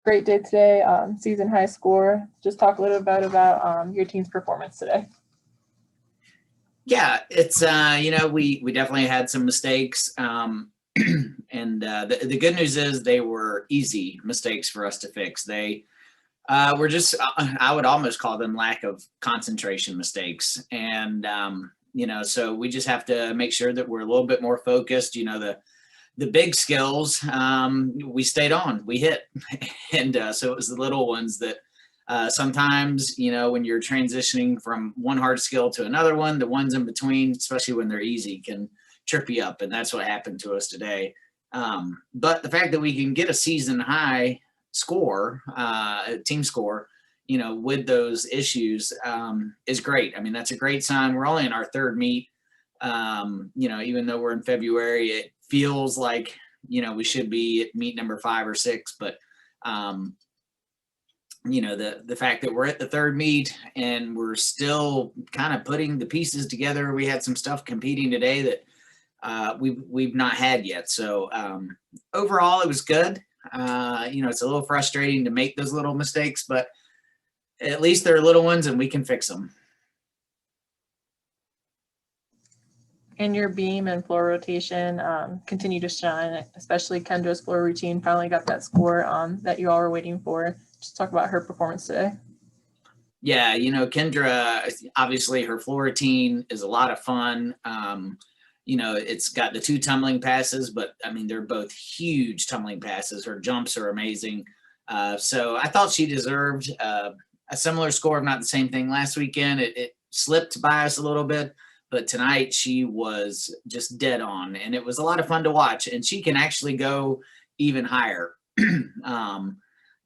great day today, season high score. Just talk a little bit about your team's performance today. Yeah, it's we definitely had some mistakes, and the good news is they were easy mistakes for us to fix. They were just I would almost call them lack of concentration mistakes, and so we just have to make sure that we're a little bit more focused. The big skills, we stayed on, we hit, and so it was the little ones that. Sometimes, when you're transitioning from one hard skill to another one, the ones in between, especially when they're easy, can trip you up. And that's what happened to us today. But the fact that we can get a season high score, team score, with those issues is great. I mean, that's a great sign. We're only in our third meet. Even though we're in February, it feels like, we should be at meet number 5 or 6, but the fact that we're at the third meet and we're still kind of putting the pieces together. We had some stuff competing today that we've not had yet. So overall, it was good. It's a little frustrating to make those little mistakes, but at least they're little ones and we can fix them. And your beam and floor rotation continue to shine, especially Kendra's floor routine finally got that score that you all were waiting for. Just talk about her performance today. Yeah, Kendra, obviously her floor routine is a lot of fun. It's got the 2 tumbling passes, but I mean, they're both huge tumbling passes. Her jumps are amazing. So I thought she deserved a similar score, if not the same thing last weekend. It slipped by us a little bit, but tonight she was just dead on, and it was a lot of fun to watch. And she can actually go even higher.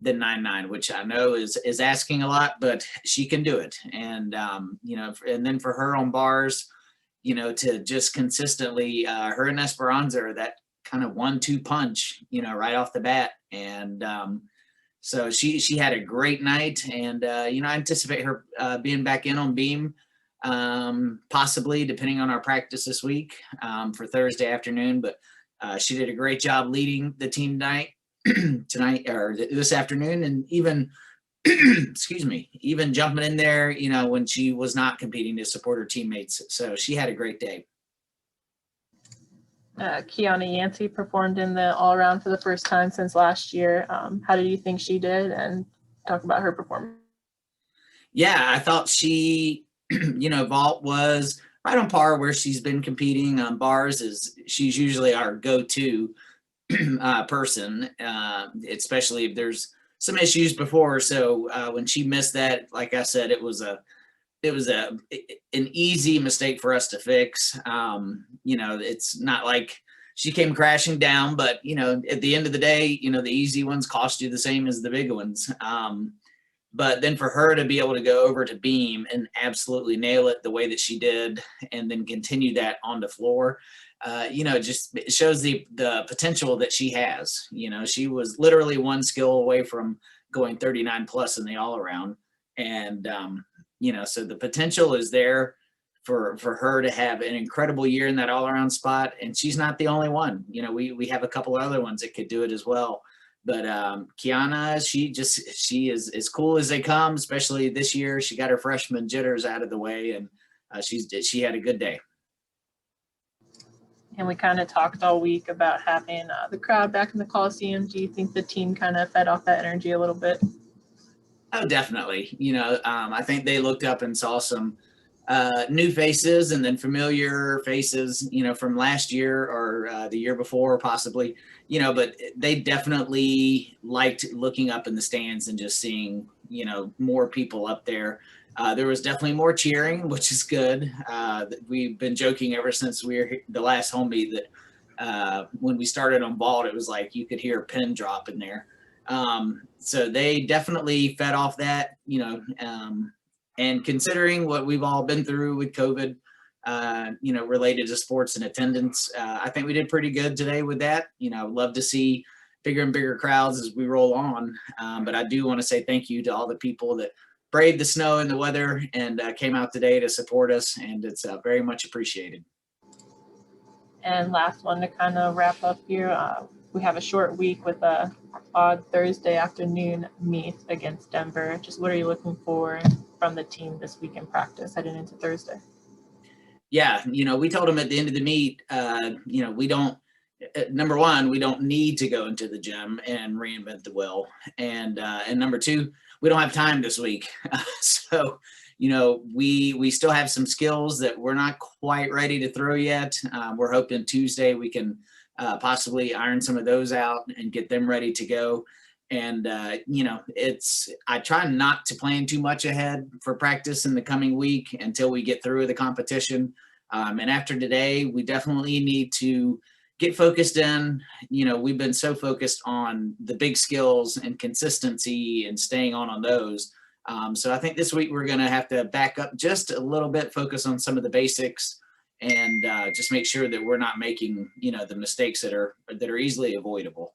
Than 9.9, which I know is asking a lot, but she can do it. And and then for her on bars, to just consistently, her and Esperanza are that kind of 1-2 punch, right off the bat. And so she had a great night, and I anticipate her being back in on beam, possibly depending on our practice this week for Thursday afternoon. But she did a great job leading the team tonight or this afternoon, and even even jumping in there when she was not competing to support her teammates. So she had a great day. Kiana Yancey performed in the all-around for the first time since last year. How did you think she did, and talk about her performance? Yeah, I thought she vault was right on par where she's been competing. On bars she's usually our go-to person, especially if there's some issues before. So when she missed that, like I said, it was an easy mistake for us to fix. It's not like she came crashing down, but at the end of the day, the easy ones cost you the same as the big ones. But then for her to be able to go over to beam and absolutely nail it the way that she did, and then continue that on the floor, it shows the potential that she has. She was literally 1 skill away from going 39 plus in the all around. And, so the potential is there for her to have an incredible year in that all around spot. And she's not the only one. We have a couple other ones that could do it as well. But Kiana, she is as cool as they come, especially this year. She got her freshman jitters out of the way, and she had a good day. And we kind of talked all week about having the crowd back in the Coliseum. Do you think the team kind of fed off that energy a little bit? Oh, definitely. I think they looked up and saw some new faces, and then familiar faces, from last year or the year before, possibly, but they definitely liked looking up in the stands and just seeing, more people up there. There was definitely more cheering, which is good. We've been joking ever since we were the last home meet that when we started on vault, it was like you could hear a pin drop in there. So they definitely fed off that, and considering what we've all been through with COVID, related to sports and attendance, I think we did pretty good today with that. I'd love to see bigger and bigger crowds as we roll on. But I do want to say thank you to all the people that braved the snow and the weather and came out today to support us, and it's very much appreciated. And last one to kind of wrap up here, we have a short week with a odd Thursday afternoon meet against Denver. Just what are you looking for from the team this week in practice heading into Thursday? Yeah, we told them at the end of the meet, we don't, number one, we don't need to go into the gym and reinvent the wheel. And number two, we don't have time this week. So, we still have some skills that we're not quite ready to throw yet. We're hoping Tuesday we can possibly iron some of those out and get them ready to go. And, I try not to plan too much ahead for practice in the coming week until we get through the competition. And after today, we definitely need to get focused in. We've been so focused on the big skills and consistency and staying on those. So I think this week we're going to have to back up just a little bit, focus on some of the basics, and just make sure that we're not making, the mistakes that are easily avoidable.